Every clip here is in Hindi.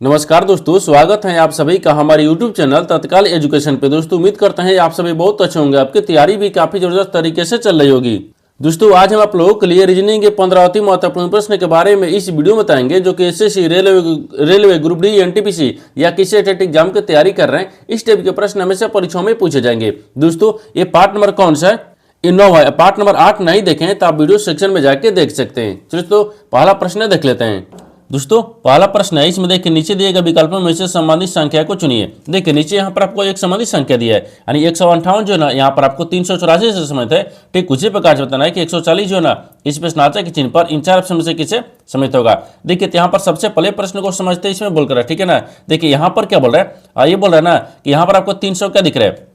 नमस्कार दोस्तों, स्वागत है आप सभी का हमारे YouTube चैनल तत्काल एजुकेशन पे। दोस्तों उम्मीद करते हैं आप सभी बहुत अच्छे होंगे, आपकी तैयारी भी काफी जबरदस्त तरीके से चल रही होगी। दोस्तों आज हम आप लोगों के लिए रीजनिंग के 15 अति महत्वपूर्ण प्रश्न के बारे में इस वीडियो में बताएंगे, जो कि SSC, railway group D, NTPC या किसी टेट एग्जाम की तैयारी कर रहे हैं। इस टाइप के प्रश्न हमेशा परीक्षाओं में पूछे जाएंगे। दोस्तों ये पार्ट नंबर कौन सा है? ये 9 है। पार्ट नंबर 8 नहीं देखें तो आप वीडियो सेक्शन में जाके देख सकते हैं। दोस्तों पहला प्रश्न देख लेते हैं। दोस्तों पहला प्रश्न है, इसमें देखिए नीचे दिए गए विकल्पों में से संबंधित संख्या को चुनिए। देखिए नीचे यहाँ पर आपको एक संबंधित संख्या दिया है, यानी 158 जो है ना, यहाँ पर आपको 384 से समित है। ठीक उसी प्रकार से बताना है कि 140 जो है ना, इस प्रश्नार्थक के चिन्ह पर इन चार ऑप्शन में से किसे समित होगा। देखिए यहाँ पर सबसे पहले प्रश्न को समझते हैं, इसमें बोलकर, ठीक है ना। देखिए यहाँ पर क्या बोल रहा है, ये बोल रहा है ना कि यहाँ पर आपको 300 क्या दिख रहा है,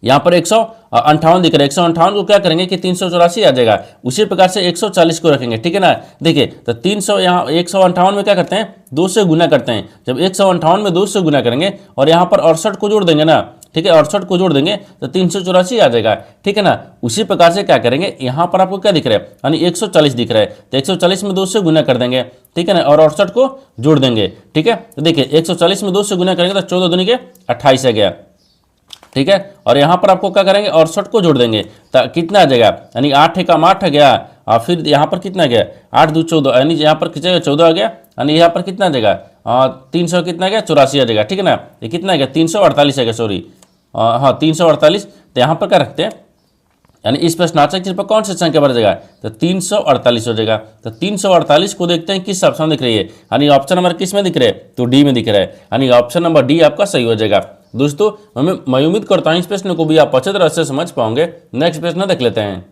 यहाँ पर 158 दिख रहा है। 158 को क्या करेंगे कि 384 आ जाएगा। उसी प्रकार से 140 को रखेंगे, ठीक है ना। देखिए तो 300 यहाँ 158 में क्या करते हैं, 2 से गुना करते हैं। जब 158 में 2 से गुना करेंगे और यहाँ पर 68 को जोड़ देंगे ना, ठीक है, 68 को जोड़ देंगे तो 384 आ जाएगा, ठीक है ना। उसी प्रकार से क्या करेंगे, यहाँ पर आपको क्या दिख रहा है, यानी 140 दिख रहा है, तो 140 में 2 से गुना कर देंगे, ठीक है ना, और 68 को जोड़ देंगे, ठीक है। तो देखिए 140 में 2 से गुना करेंगे तो 14 दूनी के 28 आ गया, ठीक है। और यहाँ पर आपको क्या करेंगे, 68 को जोड़ देंगे तो कितना आ जाएगा, यानी 8 एकम 8 आ गया। और फिर यहाँ पर कितना आ गया, 8 2 14, यानी यहाँ पर कितना 14 आ गया, यानी यहाँ पर कितना आ जाएगा, 300 कितना आ गया, 84 आ जाएगा, ठीक है ना। ये कितना आ गया, 348 आ गया, सॉरी, हाँ 348। तो यहाँ पर क्या रखते हैं, यानी इस प्रश्नार्थक चिन्ह पर कौन सी संख्या बढ़ जाएगा, तो 348 हो जाएगा। तो 348 को देखते हैं किस ऑप्शन दिख रही है, यानी ऑप्शन नंबर किस में दिख रहा है, तो डी में दिख रहा है, यानी ऑप्शन नंबर डी आपका सही हो जाएगा। दोस्तों मैं उम्मीद करता हूँ इस प्रश्न को भी आप अच्छे तरह से समझ पाओगे। नेक्स्ट प्रश्न देख लेते हैं।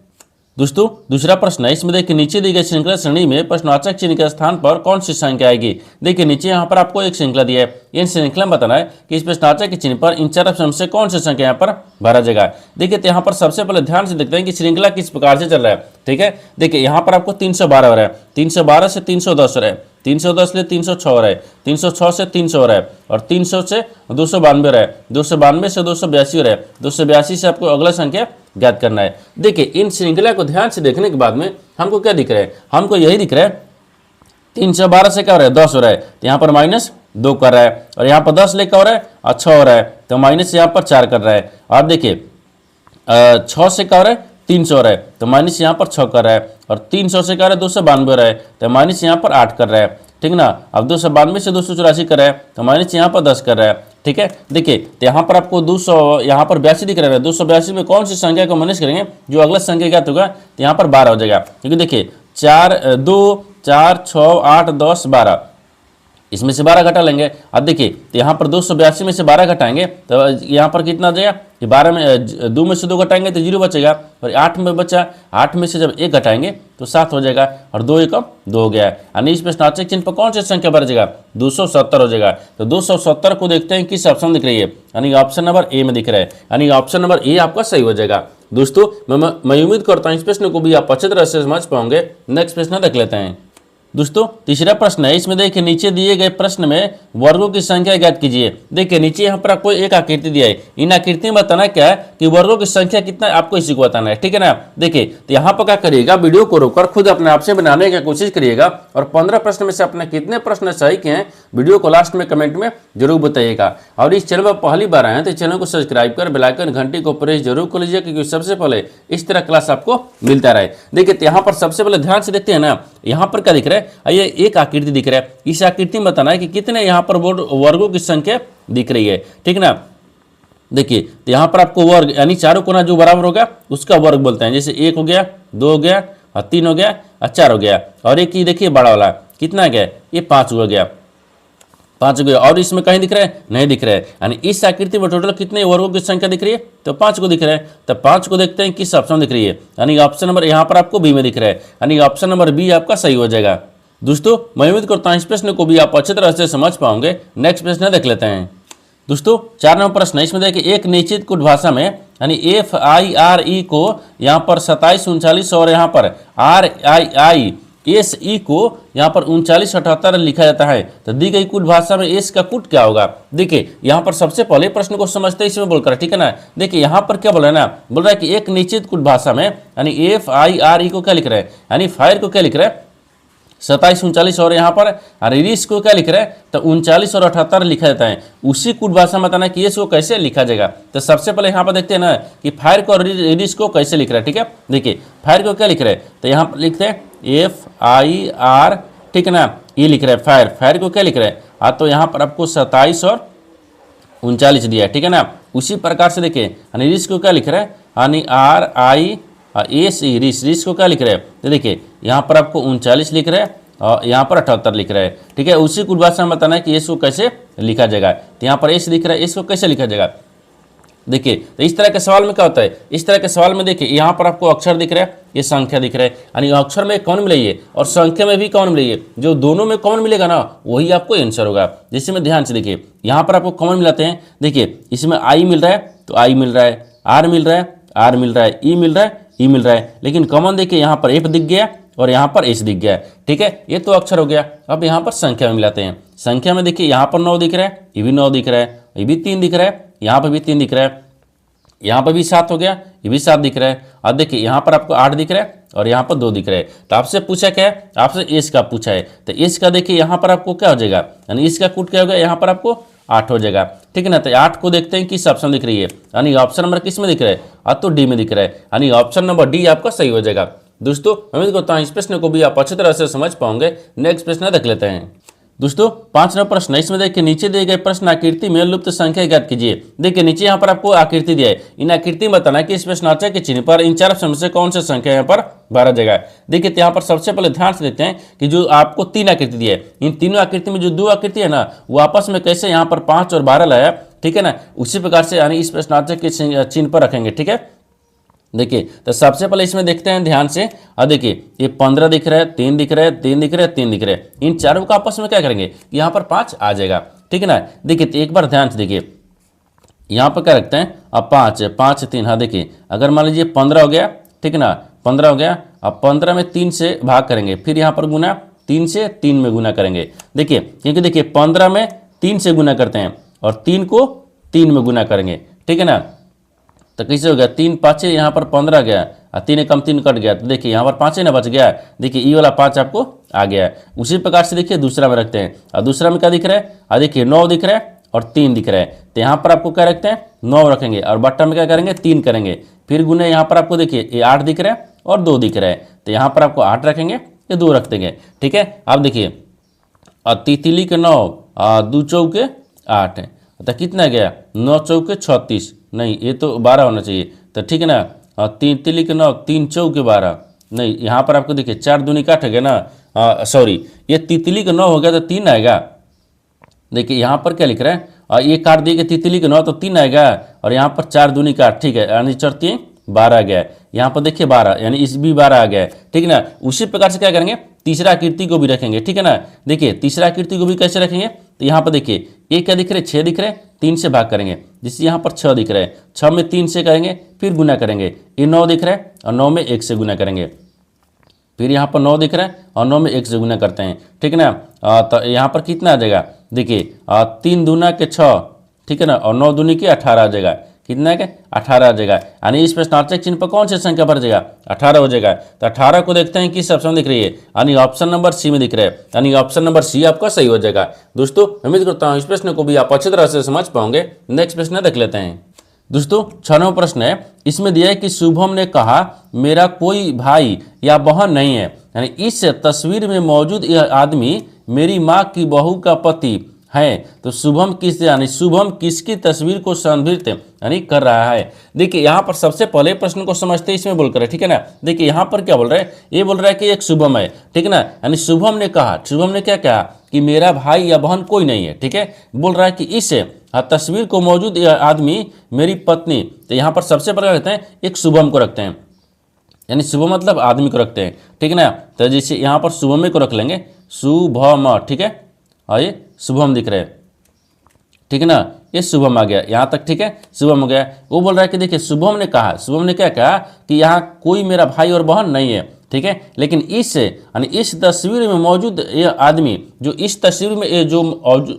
दोस्तों दूसरा प्रश्न है, इसमें देखिए नीचे दी गई श्रृंखला श्रेणी में प्रश्नवाचक चिन्ह के स्थान पर कौन सी संख्या आएगी। देखिए नीचे यहाँ पर आपको एक श्रृंखला दिया है, इन श्रृंखला में बताना है कि इस प्रश्नवाचक के चिन्ह पर इन चार ऑप्शन से कौन सी संख्या यहाँ पर भरा जाएगा। देखिए तो यहाँ पर सबसे पहले ध्यान से देखते हैं कि श्रृंखला किस प्रकार से चल रहा है, ठीक है। देखिए यहाँ पर आपको 312 हो रहा है, 312 से 310 हो रहा है, 310 से 306 हो रहा है, 306 से 300 हो रहा है, और 300 से 292 हो रहा है, 292 से 282 हो रहा है, 282 से आपको अगला संख्या ज्ञात करना है। देखिए इन श्रृंखला को ध्यान से देखने के बाद में हमको क्या दिख रहा है, हमको यही दिख रहा है 312 से क्या हो रहा है, 10 हो रहा है, तो यहाँ पर -2 कर रहा है, और यहाँ पर 10 लेकर हो रहा है, अच्छा हो रहा है, तो माइनस यहाँ पर 4 कर रहा है। और देखिए 6 से क्या हो रहा है, 300 हो रहा है, तो माइनस यहाँ पर 6 कर रहा है, और 300 से क्या हो रहा है, 292 हो रहा है, तो माइनस यहाँ पर 8 कर रहा है, ठीक ना। अब 292 से 284 कर रहा है, तो माइनस यहाँ पर 10 कर रहा है, ठीक है। देखिए तो यहाँ पर आपको 200 यहाँ पर 82 दिख रहा है, 282 में कौन सी संख्या को माइनस करेंगे, जो अगला संख्या ज्ञात होगा, तो यहाँ पर 12 हो जाएगा। क्योंकि देखिए 2 4 6 8 10 12, इसमें से 12 घटा लेंगे। अब देखिए तो यहाँ पर 282 में से 12 घटाएंगे तो यहाँ पर कितना आ जाएगा, कि 12 में 2 में से 2 घटाएंगे तो 0 बचेगा, और 8 में बचा, 8 में से जब 1 घटाएंगे तो 7 हो जाएगा, और 2 एकम 2 हो गया। यानी इस प्रश्नार्थक चिन्ह पर कौन सी संख्या बढ़ जाएगा, 270 हो जाएगा। तो 270 को देखते हैं किस ऑप्शन दिख रही है, यानी ऑप्शन नंबर ए में दिख रहा है, यानी ऑप्शन नंबर ए आपका सही हो जाएगा। दोस्तों मैं उम्मीद करता हूँ इस प्रश्न को भी आप अच्छे तरह से समझ पाओगे। नेक्स्ट प्रश्न देख लेते हैं। दोस्तों तीसरा प्रश्न है, इसमें देखिए नीचे दिए गए प्रश्न में वर्गों की संख्या ज्ञात कीजिए। देखिए नीचे यहाँ पर आपको एक आकृति दिया है, इन आकृति में बताना क्या है कि वर्गों की संख्या कितना आपको इसी को बताना है, ठीक है ना। देखिए तो यहाँ पर क्या करिएगा, वीडियो को रोककर खुद अपने आप से बनाने की कोशिश करिएगा, और 15 प्रश्न में से अपने कितने प्रश्न सही किए हैं वीडियो को लास्ट में कमेंट में जरूर बताइएगा। और इस चैनल पर पहली बार आए हैं तो चैनल को सब्सक्राइब कर बेल आइकन घंटी को प्रेस जरूर कर लीजिए, क्योंकि सबसे पहले इस तरह क्लास आपको मिलता रहे। देखिए तो यहाँ पर सबसे पहले ध्यान से देखते हैं ना, यहाँ पर क्या दिख रहा है, ये एक आकृति दिख रहा है, इस आकृति में बताना है कि कितने यहाँ पर वर्गों की संख्या दिख रही है, ठीक ना। देखिए तो यहाँ पर आपको वर्ग, यानी चारों कोना जो बराबर होगा उसका वर्ग बोलते हैं। जैसे 1 हो गया, 2 हो गया, और 3 हो गया, और 4 हो गया, और एक ही देखिए बड़ा वाला कितना गया, ये 5 हो गया, 5 हो गया। और इसमें कहीं दिख रहा है, नहीं दिख रहा है, यानी इस आकृति में टोटल कितने वर्गों की संख्या दिख रही है, तो 5 को दिख रहा है। तो 5 को देखते हैं किस ऑप्शन दिख रही है, यानी ऑप्शन नंबर यहाँ पर आपको बी में दिख रहा है, यानी ऑप्शन नंबर बी आपका सही हो जाएगा। दोस्तों मैं उम्मीद करता हूँ इस प्रश्न को भी आप अच्छी तरह से समझ पाओगे। नेक्स्ट प्रश्न देख लेते हैं। दोस्तों 4 नंबर प्रश्न है, इसमें देखिए एक निश्चित कुट भाषा में, यानी FIRE को यहाँ पर 27 39 और यहाँ पर RIISE को यहाँ पर 39 78 लिखा जाता है, तो दी गई कुट भाषा में एस का कुट क्या होगा। देखिए यहाँ पर सबसे पहले प्रश्न को समझते हैं, इसमें बोलकर, ठीक है ना। देखिए यहाँ पर क्या बोल रहा है ना, बोल रहा है कि एक निश्चित कुट भाषा में, यानी FIRE को क्या लिख रहा है, यानी फायर को क्या लिख रहा है, 27, 39 और यहाँ पर रिस को क्या लिख रहा है, तो 39 और 78 लिखा जाता है। उसी कुट भाषा में बताना कि इसको कैसे लिखा जाएगा। तो सबसे पहले यहाँ पर देखते हैं ना कि फायर को और रिस को कैसे लिख रहा है। ठीक है, देखिए फायर को क्या लिख रहा है, तो यहाँ पर लिखते हैं FIR, ठीक है ना, ये लिख रहा है फायर। फायर को क्या लिख रहा है, तो यहाँ पर आपको 27 और 39 दिया है। ठीक है ना, उसी प्रकार से देखिए रिस को क्या लिख रहा है, यानी RISE, रिस को क्या लिख रहा है, तो देखिए यहाँ पर आपको 39 लिख रहा है और यहाँ पर 78 लिख रहा है। ठीक है, उसी कुछ भाषा में बताना है कि इसको कैसे लिखा जाएगा। तो यहाँ पर एस दिख रहा है, इसको कैसे लिखा जाएगा। देखिए तो इस तरह के सवाल में क्या होता है, इस तरह के सवाल में देखिए यहाँ पर आपको अक्षर दिख रहा है, ये संख्या दिख रहा है, यानी अक्षर में कौन मिलाइए और संख्या में भी कौन मिलाइए, जो दोनों में कौन मिलेगा ना वही आपको आंसर होगा। जैसे में ध्यान से देखिए यहाँ पर आपको कौन मिलाते हैं, देखिए इसमें आई मिल रहा है तो आई मिल रहा है, आर मिल रहा है आर मिल रहा है, ई मिल रहा है ई मिल रहा है, लेकिन कॉमन देखिए यहाँ पर एफ दिख गया और यहाँ पर एस दिख गया। ठीक है, ये तो अक्षर हो गया। अब यहाँ पर संख्या में मिलाते हैं। संख्या में देखिए यहाँ पर 9 दिख रहा है, ये भी 9 दिख रहा है, ये भी 3 दिख रहा है, यहाँ पर भी 3 दिख रहा है, यहाँ पर भी 7 हो गया, ये भी 7 दिख रहा है। अब देखिए यहाँ पर आपको 8 दिख रहा है और यहाँ पर 2 दिख रहा है। तो आपसे पूछा क्या है, आपसे एस का पूछा है, तो एस का देखिए यहाँ पर आपको क्या हो जाएगा, यानी इसका कूट क्या होगा, यहाँ पर आपको 8 हो जाएगा। ठीक है ना, तो 8 को देखते हैं किस ऑप्शन दिख रही है, यानी ऑप्शन नंबर किस में दिख रहा है, तो डी में दिख रहा है, यानी ऑप्शन नंबर डी आपका सही हो जाएगा। दोस्तों उम्मीद करता हूँ इस प्रश्न को भी आप अच्छी तरह से समझ पाओगे। नेक्स्ट प्रश्न देख लेते हैं। दोस्तों 5 नंबर प्रश्न, इसमें देखिए नीचे दिए गए प्रश्न आकृति में लुप्त संख्या ज्ञात कीजिए। देखिए नीचे यहाँ पर आपको आकृति दिया है, इन आकृति में बताना है कि इस प्रश्नार्थ के चिन्ह पर इन 4 ऑप्शन में से कौन सी संख्या यहाँ पर 12 जगह। देखिए यहाँ पर सबसे पहले ध्यान से देखते हैं कि जो आपको 3 आकृति दी है, इन तीनों आकृति में जो 2 आकृति है ना वो आपस में कैसे यहाँ पर 5 और 12 लाया। ठीक है ना, उसी प्रकार से यानी इस प्रश्नार्थ के चिन्ह पर रखेंगे। ठीक है, देखिए तो सबसे पहले इसमें देखते हैं ध्यान से। और देखिए ये 15 दिख रहा है, 3 दिख रहा है, 3 दिख रहा है, 3 दिख रहा है, इन चारों का आपस में क्या करेंगे, यहाँ पर 5 आ जाएगा। ठीक है ना, देखिए तो एक बार ध्यान से देखिए यहाँ पर क्या रखते हैं, अब 5 5 3, हाँ देखिए अगर मान लीजिए 15 हो गया, ठीक है ना 15 हो गया, अब 15 में 3 से भाग करेंगे, फिर यहाँ पर गुना 3 से 3 में गुना करेंगे। देखिए क्योंकि देखिए 15 में 3 से गुना करते हैं और 3 को 3 में गुना करेंगे। ठीक है ना, तो कैसे हो गया, 3 5 यहाँ पर 15 गया और 3 कम 3 कट गया, तो देखिए यहाँ पर 5 ना बच गया। देखिए ई वाला 5 आपको आ गया। उसी प्रकार से देखिए दूसरा में रखते हैं, और दूसरा में क्या दिख रहा है, और देखिए 9 दिख रहा है और 3 दिख रहा है, तो यहाँ पर आपको क्या रखते हैं 9 रखेंगे और बट्टा में क्या करेंगे 3 करेंगे, फिर गुने यहाँ पर आपको देखिए ये 8 दिख रहा है और 2 दिख रहा है, तो यहाँ पर आपको 8 रखेंगे, ये 2 रख देंगे। ठीक है, अब देखिए और तितली के 9 2 चौके 8, तो कितना गया 9 चौके 36, नहीं ये तो 12 होना चाहिए, तो ठीक है ना, और तितली के 9 3 चौके 12, नहीं यहाँ पर आपको देखिए 4 दूनी काट गया ना, सॉरी ये तितली का 9 हो गया तो 3 आएगा। देखिए यहाँ पर क्या लिख रहा है, और ये काट दिए कि तितली का 9 तो 3 आएगा, और यहाँ पर 4 दूनी काट, ठीक है यानी 4 12 आ गया। यहाँ पर देखिए 12 यानी इस भी 12 आ गया। ठीक है ना, उसी प्रकार से क्या करेंगे तीसरा आकृति को भी रखेंगे। ठीक है ना, देखिए तीसरा आकृति को भी कैसे रखेंगे, तो यहाँ पर देखिए ये क्या दिख रहे 6 दिख रहे, 3 से भाग करेंगे, जिससे यहाँ पर 6 दिख रहा है, 6 में 3 से करेंगे, फिर गुना करेंगे, ये 9 दिख रहा है और 9 में 1 से गुना करेंगे, फिर यहाँ पर 9 दिख रहा है और 9 में 1 से गुना करते हैं। ठीक है ना, तो यहाँ पर कितना आ जाएगा, देखिए 3 दूना के 6, ठीक है ना, और 9 दूनी के 18 आ जाएगा, कितना है 18 आ जाएगा, यानी इस प्रश्नार्थक चिन्ह पर कौन सी संख्या बढ़ जाएगा 18 हो जाएगा। तो 18 को देखते हैं किस ऑप्शन दिख रही है, यानी ऑप्शन नंबर सी में दिख रहा है, यानी ऑप्शन नंबर सी आपका सही हो जाएगा। दोस्तों उम्मीद करता हूँ इस प्रश्न को भी आप अच्छी तरह से समझ पाओगे। नेक्स्ट प्रश्न देख लेते हैं। दोस्तों 6 नंबर प्रश्न है, इसमें दिया है कि शुभम ने कहा मेरा कोई भाई या बहन नहीं है, यानी इस तस्वीर में मौजूद यह आदमी मेरी माँ की बहू का पति है, तो शुभम किस यानी शुभम किसकी तस्वीर को संदर्भित यानी कर रहा है। देखिए यहाँ पर सबसे पहले प्रश्न को समझते इसमें बोलकर है। ठीक है ना, देखिए यहाँ पर क्या बोल रहा है, ये बोल रहा है कि एक शुभम है। ठीक है ना, यानी शुभम ने कहा, शुभम ने क्या कहा कि मेरा भाई या बहन कोई नहीं है। ठीक है, बोल रहा है कि इस तस्वीर को मौजूद आदमी मेरी पत्नी, तो यहाँ पर सबसे पहले रखते हैं एक शुभम को रखते हैं, यानी शुभम मतलब आदमी को रखते हैं। ठीक है ना, तो जैसे यहाँ पर शुभम को रख लेंगे शुभम। ठीक है, और ये शुभम दिख रहे हैं। ठीक है ना, ये शुभम आ गया यहाँ तक। ठीक है, शुभम हो गया। वो बोल रहा है कि देखिए शुभम ने कहा, शुभम ने क्या कहा कि यहाँ कोई मेरा भाई और बहन नहीं है। ठीक है, लेकिन इस यानी इस तस्वीर में मौजूद ये आदमी, जो इस तस्वीर में ये जो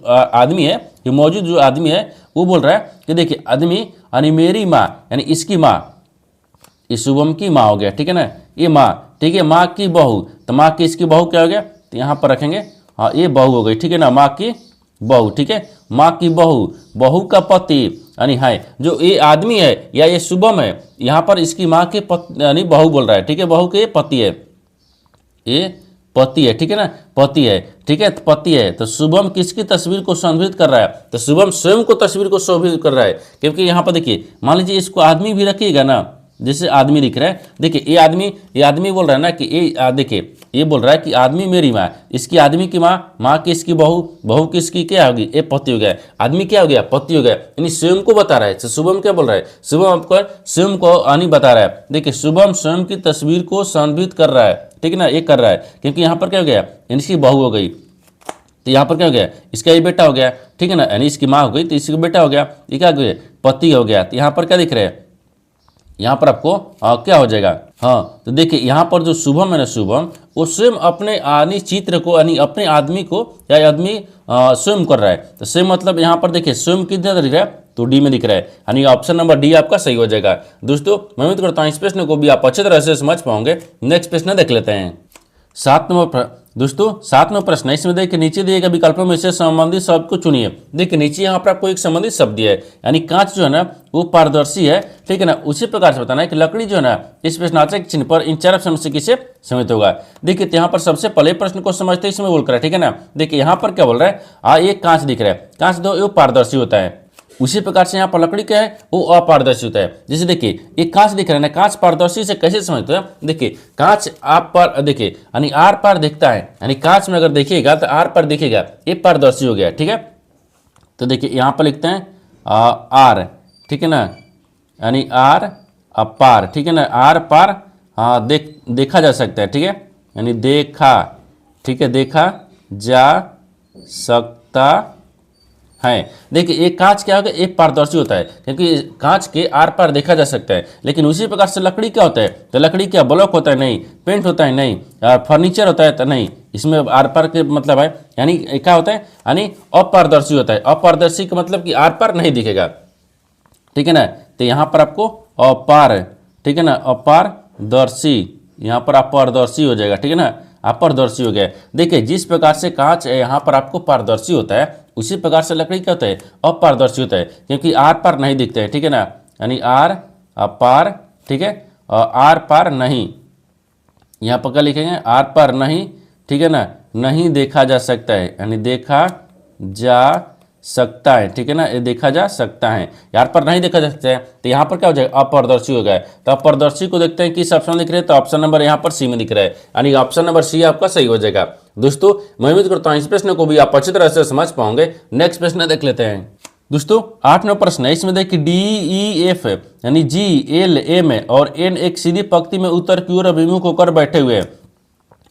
आदमी है, ये मौजूद जो आदमी है, वो बोल रहा है कि देखिए आदमी यानी मेरी माँ, यानी इसकी माँ, ये शुभम की माँ हो गया। ठीक है ना, ये माँ, ठीक है, माँ की बहू, तो माँ की इसकी बहू क्या हो गया, तो यहाँ पर रखेंगे, हाँ ये बहू हो गई, ठीक है ना, माँ की बहू, ठीक है, माँ की बहू, बहू का पति यानी है, जो ये आदमी है या ये शुभम है, यहाँ पर इसकी माँ के पति यानी बहू बोल रहा है, ठीक है, बहू के पति है, ये पति है, ठीक है ना, पति है, ठीक है, पति है। तो शुभम किसकी तस्वीर को संदर्भित कर रहा है, तो शुभम स्वयं को तस्वीर को संदर्भित कर रहा है, क्योंकि यहाँ पर देखिए मान लीजिए इसको आदमी भी रखिएगा ना, जैसे आदमी दिख रहा है, देखिए ये आदमी बोल रहा है ना कि ये देखिए ये बोल रहा है कि आदमी मेरी माँ, इसकी आदमी की माँ, माँ की इसकी बहू, बहू की इसकी क्या होगी, ये पति हो गया, आदमी क्या हो गया, पति हो गया, यानी स्वयं को बता रहा है। तो शुभम क्या बोल रहा है, शुभम आपको स्वयं को आनी बता रहा है। देखिए शुभम स्वयं की तस्वीर को संदर्भित कर रहा है, ठीक है ना, ये कर रहा है, क्योंकि यहाँ पर क्या हो गया, इसकी बहू हो गई, तो यहाँ पर क्या हो गया, इसका ये बेटा हो गया, ठीक है ना, यानी इसकी माँ हो गई तो इसका बेटा हो गया, ये क्या हो गया, पति हो गया। तो यहाँ पर क्या दिख रहा है, यहाँ पर आपको क्या हो जाएगा, हाँ तो देखिए यहाँ पर जो शुभम है ना, शुभम वो स्वयं अपने यानी चित्र को यानी अपने आदमी को या आदमी स्वयं कर रहा है। तो स्वयं मतलब यहाँ पर देखिए स्वयं कितना दिख रहा है, तो डी में दिख रहा है, यानी ऑप्शन नंबर डी आपका सही हो जाएगा। दोस्तों मैं उम्मीद करता हूँ इस प्रश्न को भी आप अच्छे तरह से समझ पाओगे। नेक्स्ट प्रश्न देख लेते हैं। 7 नंबर दोस्तों 7 नंबर प्रश्न है, इसमें देखिए नीचे दिए गए विकल्पों में से संबंधित शब्द को चुनिए। देखिए नीचे यहाँ पर आपको एक संबंधित शब्द दिया है, यानी कांच जो है ना वो पारदर्शी है, ठीक है ना, उसी प्रकार से बताना है कि लकड़ी जो है ना इस प्रश्नार्थक चिन्ह पर इन 4 ऑप्शन से किसे समित होगा। देखिए यहाँ पर सबसे पहले प्रश्न को समझते इसमें बोल कर, ठीक है ना, देखिए यहाँ पर क्या बोल रहा है, एक कांच दिख रहा है, कांच दो वो पारदर्शी होता है, उसी प्रकार से यहाँ पर लकड़ी क्या है वो अपारदर्शी होता है। जैसे देखिए एक कांच दिख रहा है ना, कांच पारदर्शी से कैसे समझते हैं, देखिए कांच आप पर देखिए यानी आर पार दिखता है, यानी कांच में अगर देखिएगा तो आर पार दिखेगा, ये पारदर्शी हो गया, ठीक है। तो देखिए यहाँ पर लिखते हैं आर, ठीक है ना, यानी आर अपार, ठीक है ना, आर पार देखा जा सकता है, ठीक है, यानी देखा, ठीक है, देखा जा सकता है। देखिए एक कांच क्या होगा, एक पारदर्शी होता है, क्योंकि कांच के आर पार देखा जा सकता है। लेकिन उसी प्रकार से लकड़ी क्या होता है, तो लकड़ी क्या ब्लॉक होता है, नहीं, पेंट होता है, नहीं, फर्नीचर होता है तो नहीं, इसमें आर पार के मतलब है, यानी क्या होता है, यानी अपारदर्शी होता है। अपारदर्शी का मतलब कि आर पार नहीं दिखेगा, ठीक है ना। तो यहाँ पर आपको अपार, ठीक है ना, अपारदर्शी, यहाँ पर अपारदर्शी हो जाएगा, ठीक है ना, अपारदर्शी हो गया। देखिए जिस प्रकार से कांच यहाँ पर आपको पारदर्शी होता है, उसी प्रकार से लकड़ी क्या होता है, अपारदर्शी होता है, क्योंकि आर पार नहीं दिखते हैं, ठीक है ना, यानी आर अपार, ठीक है, और आर पार नहीं, यहाँ पर क्या लिखेंगे, आर पार नहीं, ठीक है ना, नहीं देखा जा सकता है, यानी देखा जा सकता है, ठीक है ना, ये देखा जा सकता है, यार पर नहीं देखा जा सकता है। तो यहाँ पर क्या हो जाएगा, अपारदर्शी हो गया। तो अपारदर्शी को देखते हैं किस ऑप्शन दिख रहे हैं, तो ऑप्शन नंबर यहाँ पर सी में दिख रहा है, यानी ऑप्शन नंबर सी आपका सही हो जाएगा। दोस्तों मैं उम्मीद करता हूँ इस प्रश्न को भी आप अच्छी तरह से समझ पाओगे। नेक्स्ट प्रश्न देख लेते हैं। दोस्तों 8 नंबर प्रश्न है, इसमें देखिए DEF यानी GLM और N एक सीधी पंक्ति में उत्तर की ओर अभिमुख होकर बैठे हुए हैं।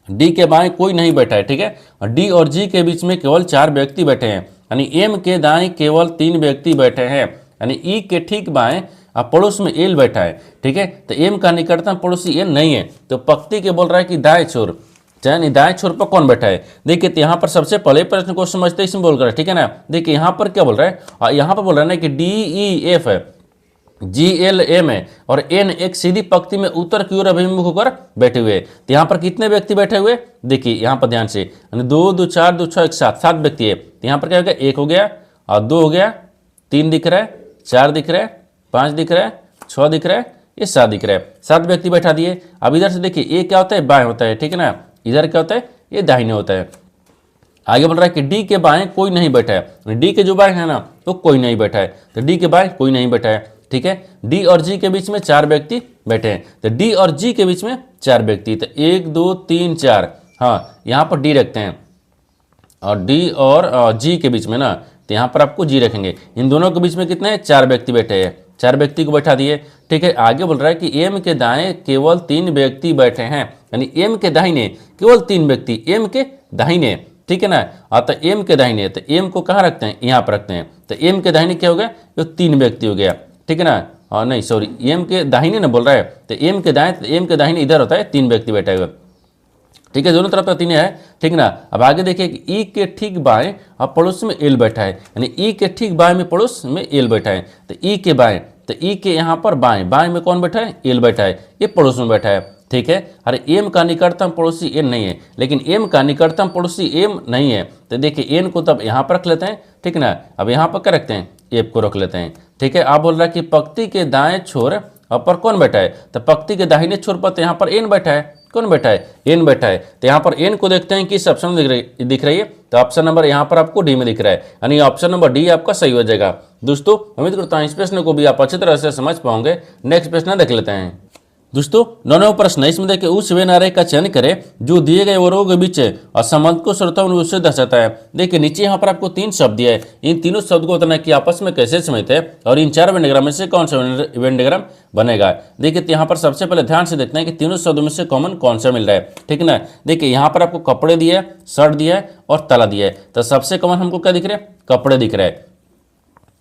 डी के बाएं कोई नहीं बैठा है, ठीक है, और डी और जी के बीच में केवल 4 व्यक्ति बैठे हैं, यानी एम के दाएं केवल 3 व्यक्ति बैठे हैं, यानी ई के ठीक बाएं पड़ोस में एल बैठा है, ठीक है। तो एम का निकटतम पड़ोसी एल नहीं है, तो पंक्ति के बोल रहा है कि दाएं छोर, यानी दाएं छोर पर कौन बैठा है। देखिए तो यहाँ पर सबसे पहले प्रश्न को समझते इसमें बोल रहा है, ठीक है ना। देखिए यहाँ पर क्या बोल रहा है, यहाँ पर बोल रहा है ना कि DEF है, GLM है और N एक सीधी पंक्ति में उत्तर की ओर अभिमुख होकर बैठे हुए। तो यहाँ पर कितने व्यक्ति बैठे हुए, देखिए यहाँ पर ध्यान से, 2 2 4 2 6 1 7 व्यक्ति है। तो यहाँ पर क्या हो गया, 1 हो गया और 2 हो गया, 3 दिख रहा है, 4 दिख रहा है, 5 दिख रहा है, 6 दिख रहा है, ये 7 दिख रहा है, 7 व्यक्ति बैठा दिए। अब इधर से देखिए ये क्या होता है, बाएं होता है, ठीक है ना, इधर क्या होता है, ये दाहिने होता है। आगे बोल रहा है कि डी के बाएं कोई नहीं बैठा है, डी के जो बाएं है ना तो कोई नहीं बैठा है, तो डी के बाएं कोई नहीं बैठा है, ठीक है। डी और जी के बीच में 4 व्यक्ति बैठे हैं, तो डी और जी के बीच में 4 व्यक्ति, तो 1 2 3 4, हाँ यहाँ पर डी रखते हैं, और डी और जी के बीच में ना, तो यहाँ पर आपको जी रखेंगे। इन दोनों के बीच में कितने 4 व्यक्ति बैठे हैं, 4 व्यक्ति को बैठा दिए, ठीक है। आगे बोल रहा है कि एम के दाएं केवल 3 व्यक्ति बैठे हैं, यानी एम के दाहिने केवल 3 व्यक्ति, एम के दाहिने, ठीक है ना। तो एम के दाहिने, तो एम को कहाँ रखते हैं, यहाँ पर रखते हैं, तो एम के दाहिने क्या हो गया, तो 3 व्यक्ति हो गया, ठीक है ना। और नहीं सॉरी, एम के दाहिने ना बोल रहा है, तो एम के दाएं, तो एम के दाहिने इधर होता है 3 व्यक्ति बैठे हुए, ठीक है, दोनों तरफ का 3 है, ठीक ना। अब आगे देखिए कि ई के ठीक बाएं अब पड़ोस में एल बैठा है, यानी ई के ठीक बाएं में पड़ोस में एल बैठा है, तो ई के बाएं, तो ई के यहाँ पर बाएं, बाएं में कौन बैठा है, एल बैठा है, ये पड़ोस में बैठा है। ठीक है। अरे एम का निकटतम पड़ोसी एन नहीं है, लेकिन एम का निकटतम पड़ोसी एम नहीं है, तो देखिए एन को तब यहाँ पर रख लेते हैं, ठीक ना। अब यहाँ पर क्या रखते हैं, एफ को रख लेते हैं, ठीक है। आप बोल रहा है कि पंक्ति के दाएं छोर पर कौन बैठा है, तो पंक्ति के दाहिने छोर पर तो यहाँ पर एन बैठा है, कौन बैठा है, एन बैठा है। तो यहाँ पर एन को देखते हैं किस ऑप्शन में दिख रही है, तो ऑप्शन नंबर यहाँ पर आपको डी में दिख रहा है, यानी ऑप्शन नंबर डी आपका सही हो जाएगा। दोस्तों उम्मीद करता हूँ इस प्रश्न को भी आप अच्छी तरह से समझ पाओगे। नेक्स्ट प्रश्न देख लेते हैं। दोस्तों 9वां प्रश्न इसमें देखिए उस वे नारे का चयन करें जो दिए गए वर्गों के बीच असंबंध को श्रोताओं रूप से दर्शाता है। देखिए नीचे यहाँ पर आपको 3 शब्द दिए है, इन तीनों शब्द को बताना कि आपस में कैसे समित है और इन 4 वेन डायग्राम में से कौन सा वेन डायग्राम बनेगा। देखिए यहाँ पर सबसे पहले ध्यान से देखते हैं कि तीनों शब्दों में से कॉमन कौन सा मिल रहा है, ठीक ना। देखिए यहाँ पर आपको कपड़े दिया है, शर्ट दिया है और ताला दिया है, तो सबसे कॉमन हमको क्या दिख रहा है, कपड़े दिख रहा है,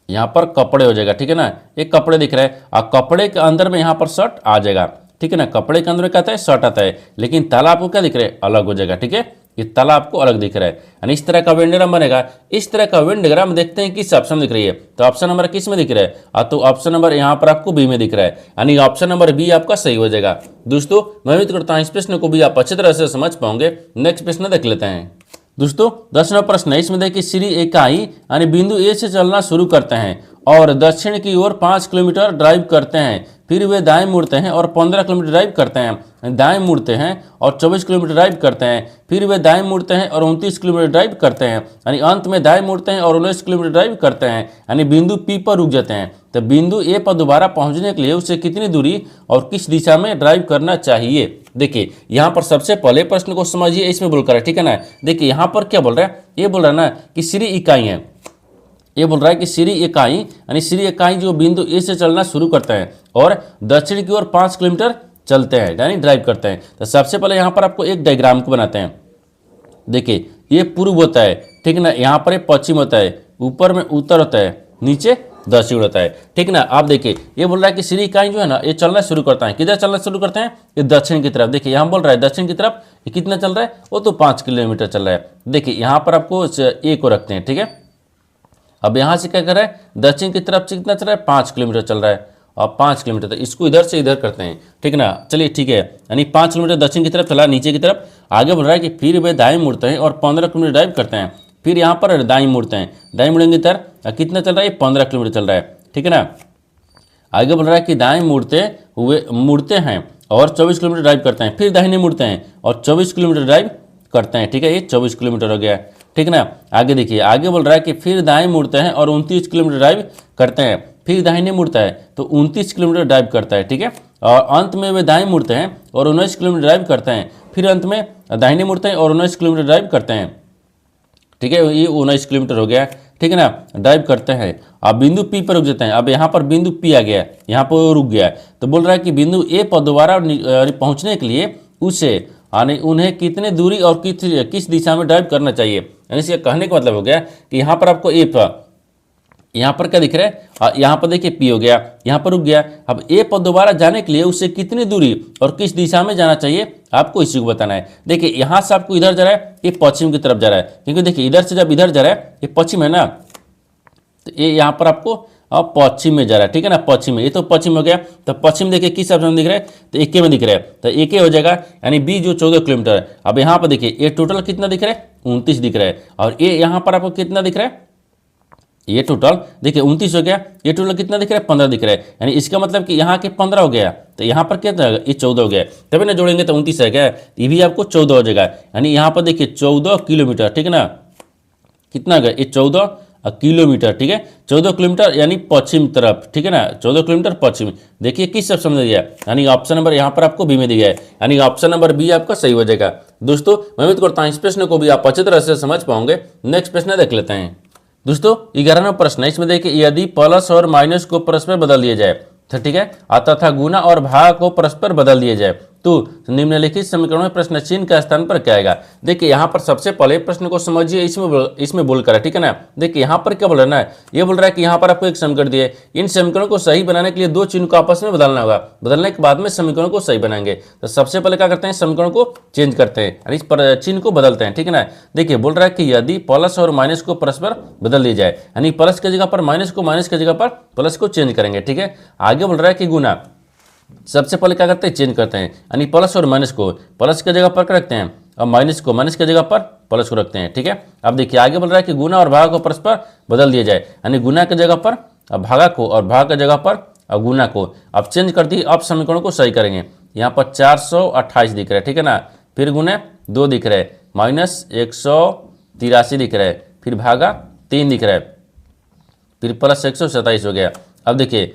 यहाँ पर कपड़े हो जाएगा, ठीक है ना। एक कपड़े दिख रहा है और कपड़े के अंदर में यहाँ पर शर्ट आ जाएगा, ठीक है ना। कपड़े के अंदर में क्या आता है, शर्ट आता है, लेकिन ताला आपको क्या दिख रहा है, अलग हो जाएगा, ठीक है। ये ताला आपको अलग दिख रहा है, यानी इस तरह का वेन डायग्राम बनेगा। इस तरह का वेन डायग्राम देखते हैं किस ऑप्शन दिख रही है, तो ऑप्शन नंबर किस में दिख रहा है, तो ऑप्शन नंबर यहाँ पर आपको बी में दिख रहा है, यानी ऑप्शन नंबर बी आपका सही हो जाएगा। दोस्तों मैं उम्मीद करता हूँ इस प्रश्न को भी आप अच्छी तरह से समझ पाओगे। नेक्स्ट प्रश्न देख लेते हैं। दोस्तों 10वां प्रश्न है, इसमें देखिए श्री इकाई यानी बिंदु ए से चलना शुरू करते हैं और दक्षिण की ओर 5 किलोमीटर ड्राइव करते हैं, फिर वे दाएं मुड़ते हैं और 15 किलोमीटर ड्राइव करते हैं, दाएं मुड़ते हैं और 24 किलोमीटर ड्राइव करते हैं, फिर वे दाएं मुड़ते हैं और 29 किलोमीटर ड्राइव करते हैं, यानी अंत में दाएं मुड़ते हैं और 19 किलोमीटर ड्राइव करते हैं, यानी बिंदु पी पर रुक जाते हैं। तो बिंदु ए पर दोबारा पहुंचने के लिए उसे कितनी दूरी और किस दिशा में ड्राइव करना चाहिए। देखिए यहाँ पर सबसे पहले प्रश्न को समझिए, इसमें बोल कर है, ठीक है ना। देखिए यहाँ पर क्या बोल रहा है, ये बोल रहा है ना कि श्री इकाई है, ये बोल रहा है कि श्री इकाई यानी श्री इकाई जो बिंदु ए से चलना शुरू करते हैं और दक्षिण की ओर 5 किलोमीटर चलते हैं यानी ड्राइव करते हैं। तो सबसे पहले यहाँ पर आपको एक डायग्राम को बनाते हैं। देखिए ये पूर्व होता है, ठीक है ना, यहाँ पर पश्चिम होता है, ऊपर में उत्तर होता है, नीचे दक्षिण होता है, ठीक ना। आप देखिए ये बोल रहा है कि श्री इकाई जो है ना ये चलना शुरू करता है, किधर चलना शुरू करते हैं, ये दक्षिण की तरफ। देखिए यहाँ बोल रहा है दक्षिण की तरफ, ये कितना चल रहा है, वो तो 5 किलोमीटर चल रहा है। देखिए यहाँ पर आपको ए को रखते हैं, ठीक है। अब यहाँ से क्या कर रहा है, दक्षिण की तरफ से कितना चल रहा है, 5 किलोमीटर चल रहा है और 5 किलोमीटर, तो इसको इधर से इधर करते हैं, ठीक ना। चलिए ठीक है, यानी 5 किलोमीटर दक्षिण की तरफ चला, नीचे की तरफ। आगे बढ़ रहा है कि फिर वे दाएं मुड़ते हैं और 15 किलोमीटर ड्राइव करते हैं, फिर यहाँ पर दाएं मुड़ते हैं, दाएं मुड़ेंगे इधर, कितना चल रहा है, 15 किलोमीटर चल रहा है, ठीक है ना। आगे बढ़ रहा है कि दाएं मुड़ते हैं और 24 किलोमीटर ड्राइव करते हैं, फिर दाहिने मुड़ते हैं और 24 किलोमीटर ड्राइव करते हैं, ठीक है। ये 24 किलोमीटर हो गया, ठीक ना। आगे देखिए आगे बोल रहा है कि फिर दाएं मुड़ते हैं और 29 किलोमीटर ड्राइव करते हैं, फिर दाहिने मुड़ता है तो 29 किलोमीटर ड्राइव करता है, ठीक है। और अंत में वे दाएं मुड़ते हैं और 19 किलोमीटर ड्राइव करते हैं, फिर अंत में दाहिने मुड़ते हैं और 19 किलोमीटर ड्राइव करते हैं, ठीक है। ये 19 किलोमीटर हो गया, ठीक है ना, ड्राइव करते हैं। अब बिंदु पी पर रुक जाते हैं। अब यहाँ पर बिंदु पी आ गया, यहाँ पर रुक गया, तो बोल रहा है कि बिंदु ए पर दोबारा पहुँचने के लिए उसे उन्हें कितने दूरी और किस दिशा में ड्राइव करना चाहिए। यानी इसका कहने का मतलब हो गया कि यहाँ पर आपको ए पर, यहाँ पर क्या दिख रहा है, यहाँ पर देखिए पी हो गया, यहाँ पर रुक गया। अब ए पर दोबारा जाने के लिए उससे कितनी दूरी और किस दिशा में जाना चाहिए आपको इसी को बताना है। देखिए यहाँ से आपको इधर जा रहा है, ये पश्चिम की तरफ जा रहा है, क्योंकि देखिए इधर से जब इधर जा रहा है ये पश्चिम है ना, तो ये यहाँ पर आपको अब पश्चिम में जा रहा है, ठीक है ना, पश्चिम में, ये तो पश्चिम हो गया। तो पश्चिम देखिए किस ऑप्शन में दिख रहा है, तो एक में दिख रहा है, तो एक हो जाएगा, यानी बी जो 14 किलोमीटर है। अब यहाँ पर देखिए ये टोटल कितना दिख रहा है, 29 दिख रहा है, और ये यहाँ पर आपको कितना दिख रहा है, ये टोटल देखिए 29 हो गया, ये टोटल कितना दिख रहा है, 15 दिख रहा है, यानी इसका मतलब कि यहाँ के 15 हो गया, तो यहाँ पर कितना ये 14 हो गया, तभी ना जोड़ेंगे तो 29 है क्या, ये भी आपको 14 हो जाएगा। यानी यहाँ पर देखिए 14 किलोमीटर, ठीक है ना, कितना गया, ये 14 किलोमीटर, ठीक है, 14 किलोमीटर यानी पश्चिम तरफ, ठीक है ना, 14 किलोमीटर पश्चिम। देखिए किस ऑप्शन में दिया, यानी ऑप्शन नंबर यहाँ पर आपको बी में दिया है, यानी ऑप्शन नंबर बी आपका सही हो जाएगा। दोस्तों मैं उम्मीद करता हूँ इस प्रश्न को भी आप अच्छी तरह से समझ पाओगे। नेक्स्ट प्रश्न देख लेते हैं। दोस्तों 11वां प्रश्न है, इसमें देखिए यदि प्लस और माइनस को परस्पर बदल दिया जाए, ठीक है, तथा गुना और भाग को परस्पर बदल दिया जाए तो निम्नलिखित समीकरण में प्रश्न चिन्ह का स्थान पर क्या आएगा। देखिए यहाँ पर सबसे पहले प्रश्न को समझिए, इसमें बोलकर है, ठीक है ना। देखिए यहाँ पर क्या बोल रहा है ना, ये बोल रहा है कि यहाँ पर आपको एक समीकरण दिए, इन समीकरणों को सही बनाने के लिए दो चिन्ह को आपस में बदलना होगा, बदलने के बाद में समीकरणों को सही बनाएंगे। तो सबसे पहले क्या करते हैं, समीकरण को चेंज करते हैं, यानी इस चिन्ह को बदलते हैं, ठीक है ना। देखिए बोल रहा है कि यदि प्लस और माइनस को परस्पर बदल दिया जाए, यानी प्लस की जगह पर माइनस को, माइनस की जगह पर प्लस को चेंज करेंगे, ठीक है। आगे बोल रहा है कि गुना, सबसे पहले क्या करते हैं, चेंज करते हैं, यानी प्लस और माइनस को प्लस की जगह पर क्या रखते हैं, और माइनस को माइनस की जगह पर प्लस को रखते हैं। ठीक है, अब देखिए आगे बोल रहा है कि गुना और भागा को परस्पर बदल दिया जाए, यानी गुना की जगह पर भागा को और भाग की जगह पर गुना को। अब चेंज कर दी, अब समीकरण को सही करेंगे। यहाँ पर 428 दिख रहा है, ठीक है ना, फिर गुने 2 दिख रहा है, माइनस 183 दिख रहा है, फिर भागा 3 दिख रहा है, फिर प्लस 127 हो गया। अब देखिए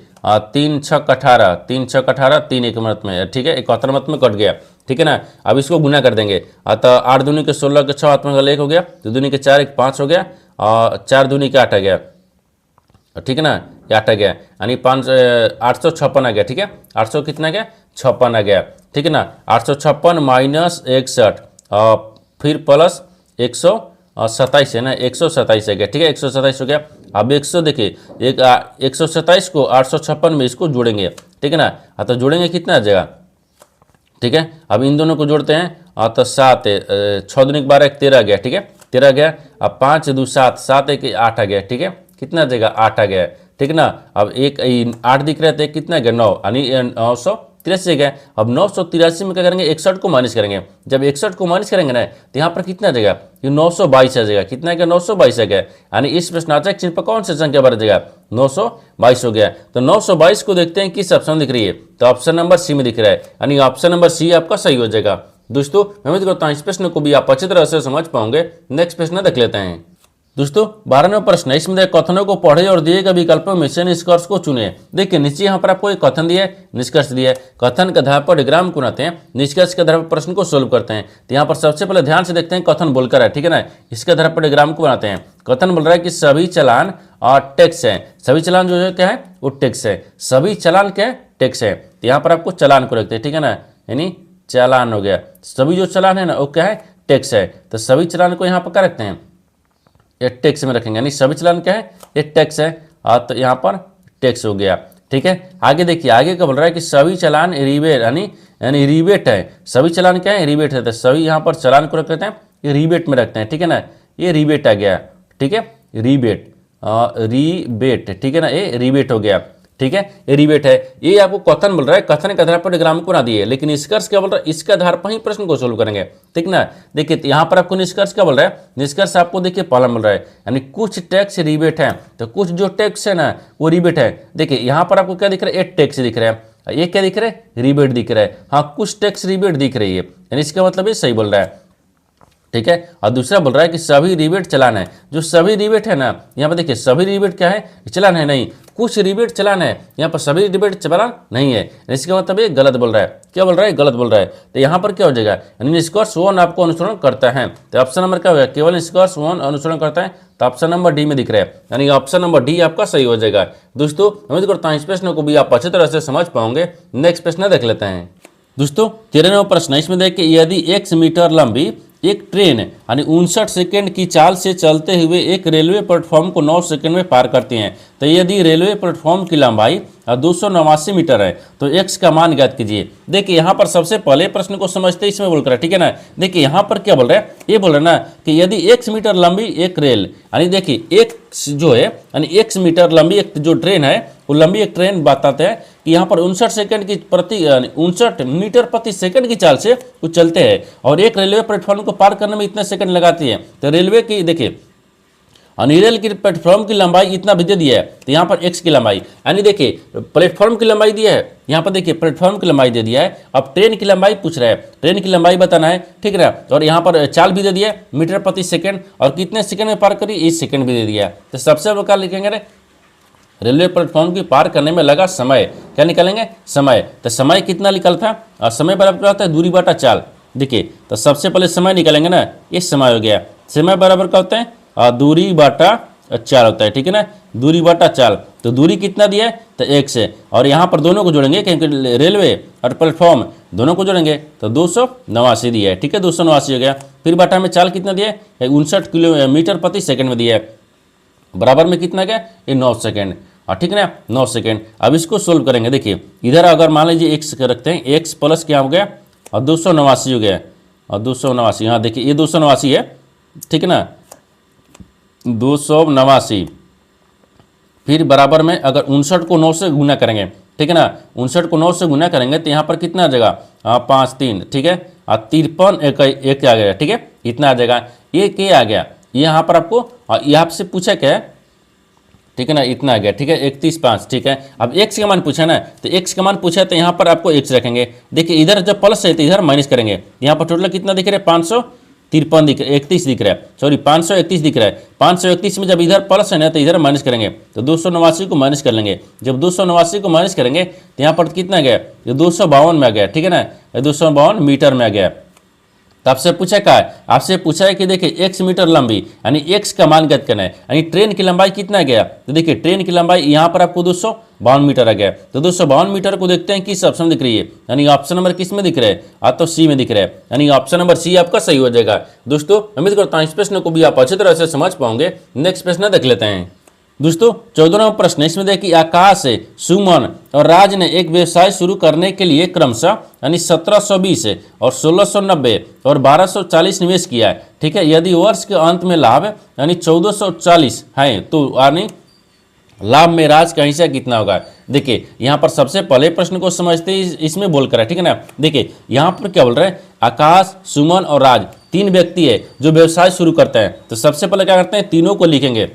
3 छक 18, 3 छक 18, 3 एक मत में, ठीक है, 71 मत में कट गया। ठीक है ना, अब इसको गुना कर देंगे, अतः 8 दूनी के 16 के 6 हाथ में 1 हो गया, 2 दूनी के 4 1 5 हो गया, और 4 दूनी के 8 आ गया। ठीक है ना, ये 8 आ गया, यानी 856 आ गया। ठीक है, 800 कितना गया, 56 आ गया। ठीक है ना, 856 माइनस 61 फिर प्लस 127 है ना, 127 आ गया। ठीक है, 127 हो गया। अब 100 देखिए, 127 को 856 में इसको जोड़ेंगे। ठीक है ना, तो जोड़ेंगे कितना आ जाएगा। ठीक है, अब इन दोनों को जोड़ते हैं, तो 7 6 दूनी 12 1 13 आ गया। ठीक है, 13 आ गया। अब 5 2 7 7 1 8 आ गया। ठीक है, कितना आ जाएगा, 8 आ गया। ठीक है ना, अब 8 दिख रहे थे, कितना गया 9, यानी 983 गया। अब 983 में क्या करेंगे, 61 को माइनस करेंगे। जब 61 को माइनस करेंगे ना, तो यहाँ पर कितना आ जाएगा, ये 922 आ जाएगा। कितना है, 922 आ गया, यानी इस प्रश्नार्थक चिन्ह पर कौन सा संख्या बढ़ जाएगा, 922 हो गया। तो 922 को देखते हैं किस ऑप्शन दिख रही है, तो ऑप्शन नंबर सी में दिख रहा है, यानी ऑप्शन नंबर सी आपका सही हो जाएगा। दोस्तों मैं उम्मीद करता हूँ इस प्रश्न को भी आप अच्छी तरह से समझ पाओगे। नेक्स्ट प्रश्न देख लेते हैं। दोस्तों 12वां प्रश्न है, इसमें कथनों को पढ़े और दिए गए विकल्पों में से निष्कर्ष को चुने। देखिए नीचे यहाँ पर आपको एक कथन दिया है, निष्कर्ष दिया है। कथन के आधार पर डिग्राम को बनाते हैं, निष्कर्ष के आधार पर प्रश्न को सोल्व करते हैं। तो यहाँ पर सबसे पहले ध्यान से देखते हैं कथन बोलकर है, ठीक है ना, इसके आधार पर डिग्राम को बनाते हैं। कथन बोल रहा है कि सभी चालान और टैक्स है, सभी चालान जो है क्या है, वो टैक्स है। सभी चालान क्या है, टैक्स है। तो यहाँ पर आपको चालान को रखते हैं, ठीक है ना, यानी चालान हो गया। सभी जो चालान है ना वो क्या है, टैक्स है। तो सभी चालान को यहाँ पर क्या रखते हैं, ये टैक्स में रखेंगे, यानी सभी चालान क्या है, ये टैक्स है। तो यहाँ पर टैक्स हो गया। ठीक है, आगे देखिए, आगे क्या बोल रहा है कि सभी चालान रिबेट यानी रिबेट है। सभी चालान क्या है, रिबेट है। तो सभी यहाँ पर चालान को रख देते हैं, ये रिबेट में रखते हैं। ठीक है ना, ये रिबेट आ गया। ठीक है, रिबेट रिबेट, ठीक है ना, ये रिबेट हो गया। ठीक है, ये रिबेट है। ये आपको कथन बोल रहा है, कथन के आधार पर डिग्राम को ना दिए, लेकिन निष्कर्ष क्या बोल रहा है, इसके आधार पर ही प्रश्न को सोल्व करेंगे। ठीक ना, देखिए यहाँ पर आपको निष्कर्ष क्या बोल रहा है, निष्कर्ष आपको देखिए पहला बोल रहा है, यानी कुछ टैक्स रिबेट है। तो कुछ जो टैक्स है ना वो रिबेट है। देखिए यहाँ पर आपको क्या दिख रहा है, एक टैक्स दिख रहा है, ये क्या दिख रहा है, रिबेट दिख रहा है। हाँ, कुछ टैक्स रिबेट दिख रही है, यानी इसका मतलब ये सही बोल रहा है। ठीक है, और दूसरा बोल रहा है कि सभी रिबेट चलान है। जो सभी रिबेट है ना, यहाँ पर देखिए सभी रिबेट क्या है, चलान है, नहीं, कुछ रिबेट चलान है। यहाँ पर सभी रिबेट चलान नहीं है, इसका मतलब ये गलत बोल रहा है। क्या बोल रहा है, गलत बोल रहा है। तो यहाँ पर क्या हो जाएगा, यानी निष्कर्ष 1 आपको अनुसरण करता है। तो ऑप्शन नंबर क्या होगा, केवल निष्कर्ष 1 अनुसरण करता है। तो ऑप्शन नंबर डी में दिख रहा है, यानी ऑप्शन नंबर डी आपका सही हो जाएगा। दोस्तों उम्मीद करता हूँ इस प्रश्न को भी आप अच्छी तरह से समझ पाओगे। नेक्स्ट प्रश्न देख लेते हैं। दोस्तों 13वां प्रश्न है, इसमें देखिए यदि 1 मीटर लंबी एक ट्रेन यानी 59 सेकंड की चाल से चलते हुए एक रेलवे प्लेटफॉर्म को 9 सेकंड में पार करती हैं, तो यदि रेलवे प्लेटफॉर्म की लंबाई 289 मीटर है तो x का मान ज्ञात कीजिए। देखिए यहाँ पर सबसे पहले प्रश्न को समझते इसमें बोल रहा है, ठीक है ना। देखिए यहाँ पर क्या बोल रहा है, ये बोल रहा है ना कि यदि 1 मीटर लंबी एक रेल, यानी देखिए एक जो है यानी 1 मीटर लंबी एक जो ट्रेन है, वो लंबी एक ट्रेन बताते हैं कि यहाँ पर 59 सेकंड की 59 मीटर प्रति सेकंड की चाल से वो चलते हैं और एक रेलवे प्लेटफॉर्म को पार करने में इतने सेकंड लगाती है। तो रेलवे की देखिए रेल की प्लेटफॉर्म की लंबाई इतना भी दे दिया है, तो यहाँ पर x की लंबाई, यानी देखिए प्लेटफॉर्म की लंबाई दिया है, यहाँ पर देखिए प्लेटफॉर्म की लंबाई दे दिया है। अब ट्रेन की लंबाई पूछ रहा है, ट्रेन की लंबाई बताना है, ठीक है। और यहाँ पर चाल भी दे दिया है मीटर प्रति सेकंड, और कितने सेकंड में पार करी, 1 सेकंड भी दे दिया है। तो सबसे पहले क्या लिखेंगे, रेलवे प्लेटफॉर्म की पार करने में लगा समय, क्या निकालेंगे, समय। तो समय कितना निकल था, और समय बराबर क्या होता है, दूरी बटा चाल। देखिए तो सबसे पहले समय निकालेंगे ना, ये समय हो गया। समय बराबर क्या होता है, दूरी बटा चाल होता है, ठीक है ना, दूरी बटा चाल। तो दूरी कितना दिया है, तो 1 से, और यहाँ पर दोनों को जोड़ेंगे क्योंकि रेलवे और प्लेटफॉर्म दोनों को जोड़ेंगे तो 289 दिया है, ठीक है, 289 हो गया। फिर बटा में चाल कितना दिया है, 59 किलोमीटर प्रति सेकंड में दिया है, बराबर में कितना गया, ये 9 सेकंड, ठीक है ना, 9 सेकंड। अब इसको सोल्व करेंगे। देखिए इधर अगर मान लीजिए x रखते हैं, x प्लस क्या हो गया, और 289 हो गया, और 289, यहाँ देखिए ये 289 है, ठीक है ना, 289। फिर बराबर में अगर 59 को 9 से गुना करेंगे ठीक है ना। 59 को 9 से गुना करेंगे तो यहाँ पर कितना आ जाएगा 5 3, ठीक है। 53 एक आ गया, ठीक है, इतना आ जाएगा। ये क्या आ गया, यहाँ पर आपको यहाँ से पूछा क्या है, ठीक है ना, इतना आ गया, ठीक है, 31 5, ठीक है। अब x का मान पूछा ना, तो x का मान पूछा तो यहाँ पर आपको x रखेंगे। देखिए इधर जब प्लस है तो इधर माइनस करेंगे, यहाँ पर टोटल कितना दिख रहा है 553 दिख 31 दिख रहा है, सॉरी 531 दिख रहा है। 531 में जब इधर प्लस है ना तो इधर माइनस करेंगे, तो 289 को माइनस कर लेंगे। जब 289 को माइनस करेंगे तो यहाँ पर कितना गया, ये 252 में आ गया, ठीक है ना, 252 मीटर में आ गया। तो आपसे पूछा क्या है, आपसे पूछा है कि देखिए x मीटर लंबी यानी x का मान ज्ञात करना है, यानी ट्रेन की लंबाई कितना गया, तो देखिए ट्रेन की लंबाई यहाँ पर आपको 252 मीटर आ गया। तो 252 मीटर को देखते हैं किस ऑप्शन दिख रही है, यानी ऑप्शन नंबर किस में दिख रहा है, तो सी में दिख रहा है, यानी ऑप्शन नंबर सी आपका सही हो जाएगा। दोस्तों उम्मीद करता हूँ इस प्रश्न को भी आप अच्छी तरह से समझ पाओगे। नेक्स्ट प्रश्न देख लेते हैं। दोस्तों 14वां प्रश्न, इसमें देखिए आकाश, सुमन और राज ने एक व्यवसाय शुरू करने के लिए क्रमशः यानी 1720 और 1690 और 1240 निवेश किया है, ठीक है। यदि वर्ष के अंत में लाभ यानी 1440 है तो यानी लाभ में राज का हिस्सा कितना होगा। देखिए यहाँ पर सबसे पहले प्रश्न को समझते ही इसमें बोल कर है, ठीक है ना। देखिए यहाँ पर क्या बोल रहे हैं, आकाश, सुमन और राज 3 व्यक्ति है जो व्यवसाय शुरू करते हैं। तो सबसे पहले क्या करते हैं, तीनों को लिखेंगे,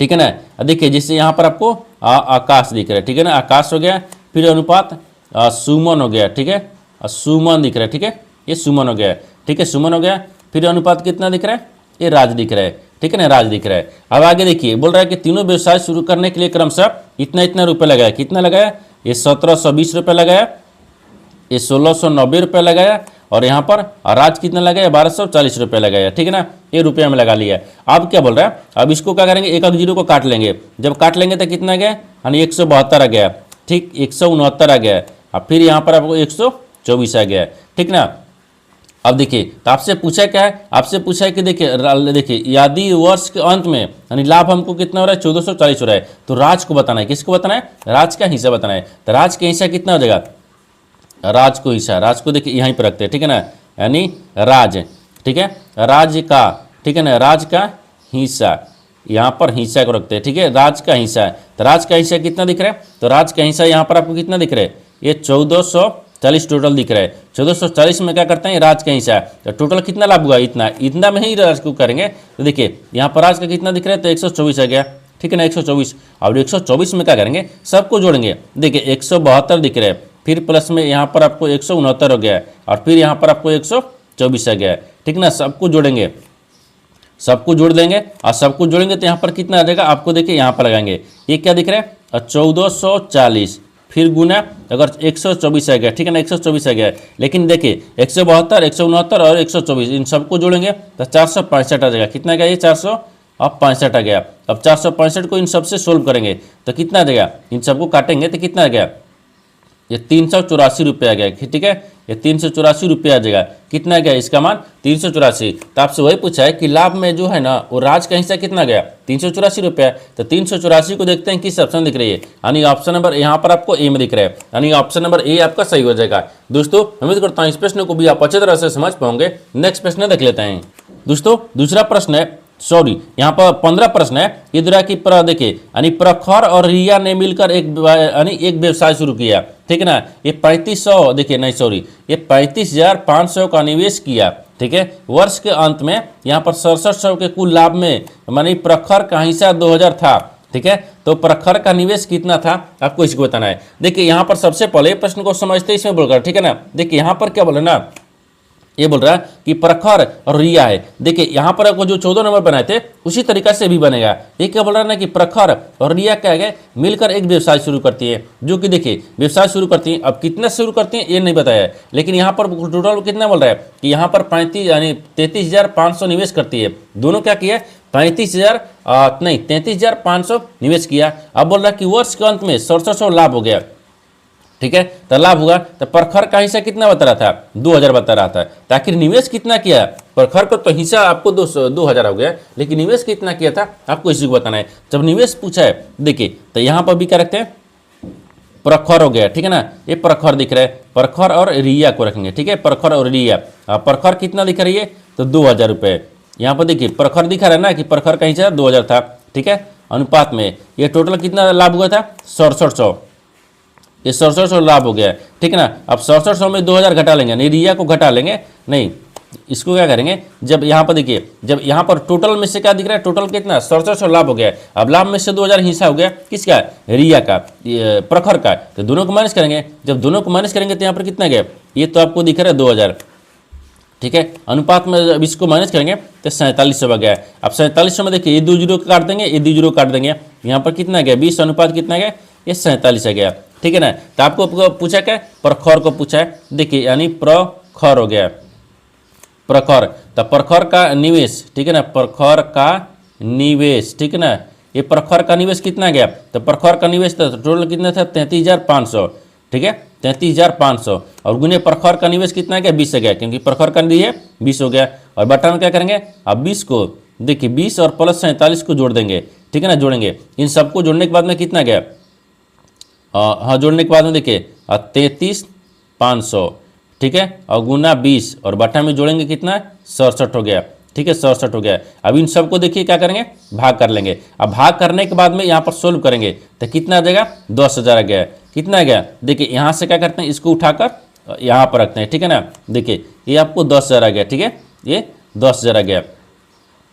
ठीक है ना। देखिए जैसे यहाँ पर आपको आकाश दिख रहा है, ठीक है ना, आकाश हो गया, फिर अनुपात सुमन हो गया, ठीक है, सुमन दिख रहा है, ठीक है, ये सुमन हो गया, ठीक है, सुमन हो गया। फिर अनुपात कितना दिख रहा है, ये राज दिख रहा है, ठीक है ना, राज दिख रहा है। अब आगे देखिए बोल रहा है कि तीनों व्यवसाय शुरू करने के लिए क्रमशः इतना इतना रुपये लगाया, कितना लगाया, ये 1720 रुपये लगाया, ये 1690 रुपये लगाया, और यहाँ पर राज कितना लगाया, 1240 रुपये लगाया, ठीक है ना, ये रुपये में लगा लिया। अब क्या बोल रहा है, अब इसको क्या करेंगे, एक जीरो को काट लेंगे। जब काट लेंगे तो कितना गया, यानी 172 आ गया, ठीक, 169 आ गया। अब फिर यहाँ पर आपको 124 आ गया, ठीक ना। अब देखिए तो आपसे पूछा क्या है, आपसे पूछा है कि देखिए यदि वर्ष के अंत में यानी लाभ हमको कितना हो रहा है, 1440 हो रहा है, तो राज को बताना है, किसको बताना है, राज का हिस्सा बताना है। तो राज का हिस्सा कितना हो जाएगा, राज को हिस्सा, राज को देखिए यहीं पर रखते हैं, ठीक है ना, यानी राज, ठीक है, राज का, ठीक है ना, राज का हिस्सा, यहाँ पर हिस्सा को रखते हैं, ठीक है, राज का हिस्सा। तो राज का हिस्सा कितना दिख रहा है, तो राज का हिस्सा यहाँ पर आपको कितना दिख रहा है, ये 1440 टोटल दिख रहा है। 1440 में क्या करते हैं, राज का हिस्सा, तो टोटल कितना लाभ हुआ, इतना इतना में ही राज को करेंगे। तो देखिए यहाँ पर राज का कितना दिख रहा है, तो 124 आ गया, ठीक है ना, 124। और 124 में क्या करेंगे, सबको जोड़ेंगे। देखिए 172 दिख रहा है, फिर प्लस में यहाँ पर आपको 169 हो गया है, और फिर यहाँ पर आपको 124 आ गया है, ठीक ना। सबको जोड़ेंगे, सबको जोड़ देंगे, और सबको जोड़ेंगे तो यहाँ पर कितना आ जाएगा, आपको देखिए यहाँ पर लगाएंगे, ये क्या दिख रहा है, 1440, फिर गुना अगर 124 आ गया, ठीक है ना, 124 आ गया। लेकिन देखिए 172, 169 और 124 इन सबको जोड़ेंगे तो 465 आ जाएगा, कितना गया, ये 465 आ गया। अब 465 को इन सबसे सोल्व करेंगे तो कितना आ जाएगा, इन सबको काटेंगे तो कितना आ गया, ये 384 रुपये आ गया, ठीक है, ये 384 रुपये आ जाएगा। कितना गया इसका मान, 384। तो आपसे वही पूछा है कि लाभ में जो है ना वो राज का हिस्सा कितना गया, 384 रुपये। तो 384 को देखते हैं किस ऑप्शन दिख रही है, यानी ऑप्शन नंबर यहाँ पर आपको ए में दिख रहा है, यानी ऑप्शन नंबर ए आपका सही हो जाएगा। दोस्तों उम्मीद करता हूँ इस प्रश्न को भी आप अच्छी तरह से समझ पाओगे। नेक्स्ट प्रश्न देख लेते हैं। दोस्तों दूसरा प्रश्न है, सॉरी यहाँ पर 15 प्रश्न है। ये दूसरा की देखिए यानी प्रखर और रिया ने मिलकर एक व्यवसाय शुरू किया, ठीक है ना। ये 3500 देखिए नहीं सॉरी ये 35,500 का निवेश किया, ठीक है। वर्ष के अंत में यहाँ पर 6700 के कुल लाभ में मानी प्रखर का हिस्सा 2000 था, ठीक है। तो प्रखर का निवेश कितना था आपको इसको बताना है। देखिए यहाँ पर सबसे पहले प्रश्न को समझते इसमें बोलकर, ठीक है ना। देखिए यहाँ पर क्या बोले ना, ये बोल रहा है कि प्रखर और रिया है। देखिए यहाँ पर आपको जो 14 नंबर बनाए थे उसी तरीका से भी बनेगा। ये क्या बोल रहा है ना कि प्रखर और रिया क्या है, मिलकर एक व्यवसाय शुरू करती है, जो कि देखिए व्यवसाय शुरू करती है। अब कितना शुरू करती है ये नहीं बताया है, लेकिन यहाँ पर टोटल कितना बोल रहा है कि यहाँ पर 35 यानी 33,500 निवेश करती है। दोनों क्या किया, 33,500 निवेश किया। अब बोल रहा है कि वर्ष के अंत में 6700 लाभ हो गया, ठीक है। तो लाभ होगा तो प्रखर का हिस्सा कितना बता रहा था, 2000 बता रहा था। ताकि निवेश कितना किया, प्रखर का तो हिस्सा आपको 2000 हो गया, लेकिन निवेश कितना किया था आपको इसी को बताना है। जब निवेश पूछा है देखिए तो यहाँ पर भी क्या रखते हैं, प्रखर हो गया, ठीक है ना। ये प्रखर दिख रहा है, प्रखर और रिया को रखेंगे, ठीक है। प्रखर और रिया, प्रखर कितना दिख रही है तो 2000 रुपये। यहाँ पर देखिए प्रखर दिखा रहा है ना कि प्रखर का हिस्सा 2000 था, ठीक है। अनुपात में ये टोटल कितना लाभ हुआ था, 6700, ये 6700 लाभ हो गया, ठीक है ना। अब 6700 में 2000 घटा लेंगे, नहीं रिया को घटा लेंगे, नहीं इसको क्या करेंगे, जब यहाँ पर देखिए, जब यहाँ पर टोटल में से क्या दिख रहा है, टोटल कितना 6700 लाभ हो गया। अब लाभ में से 2000 हिस्सा हो गया किसका, रिया का, प्रखर का, तो दोनों को माइनस करेंगे। जब दोनों को माइनस करेंगे तो यहाँ पर कितना गया, ये तो आपको दिख रहा है 2000, ठीक है। अनुपात में अब इसको माइनस करेंगे तो 4700 गया। अब 4700 में देखिए ये 2 जीरो काट देंगे, ये 2 जीरो काट देंगे, यहाँ पर कितना गया 20 अनुपात कितना गया, ये 47 गया, ठीक है ना। तो आपको पूछा क्या, प्रखर को पूछा है, देखिए यानी प्रखर हो गया, प्रखर, तो प्रखर का निवेश, ठीक है ना, प्रखर का निवेश, ठीक है ना। ये प्रखर का निवेश कितना गया, तो प्रखर का निवेश तो टोटल कितना था 33,500, ठीक है 33,500, और गुने प्रखर का निवेश कितना गया 20 गया, क्योंकि प्रखर का निवेश 20 हो गया। और बटा में क्या करेंगे, अब 20 को देखिए 20 और प्लस 47 को जोड़ देंगे, ठीक है ना, जोड़ेंगे। इन सबको जोड़ने के बाद में कितना गया, हाँ जोड़ने के बाद में देखिए 33,500, ठीक है, और गुना 20 और बटा में जोड़ेंगे कितना 67 हो गया, ठीक है 67 हो गया। अब इन सबको देखिए क्या करेंगे, भाग कर लेंगे। अब भाग करने के बाद में यहाँ पर सोल्व करेंगे तो कितना आ जाएगा 10,000 आ गया, कितना आ गया, देखिए यहाँ से क्या करते हैं, इसको उठाकर यहाँ पर रखते हैं, ठीक है ना। देखिए ये आपको 10,000 आ गया, ठीक है, ये 10,000 आ गया,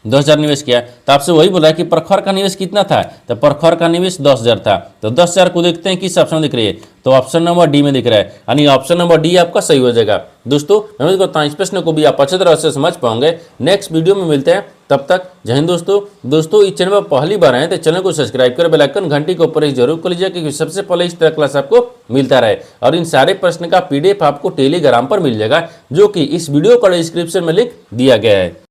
10,000 निवेश किया। तो आपसे वही बोला कि प्रखर का निवेश कितना था, तो प्रखर का निवेश 10,000 था। तो 10,000 को देखते हैं किस ऑप्शन दिख रही है, तो ऑप्शन नंबर डी में दिख रहा है, यानी ऑप्शन नंबर डी आपका सही हो जाएगा। दोस्तों मैं उम्मीद करता हूं इस प्रश्न को भी आप अच्छी तरह से समझ पाओगे। नेक्स्ट वीडियो में मिलते हैं, तब तक जय हिंद दोस्तों इस चैनल पर पहली बार आए तो चैनल को सब्सक्राइब कर बेल आइकन घंटी के ऊपर जरूर कर लीजिए, क्योंकि सबसे पहले इस तरह क्लास आपको मिलता रहे। और इन सारे प्रश्न का PDF आपको टेलीग्राम पर मिल जाएगा, जो कि इस वीडियो का डिस्क्रिप्शन में लिंक दिया गया है।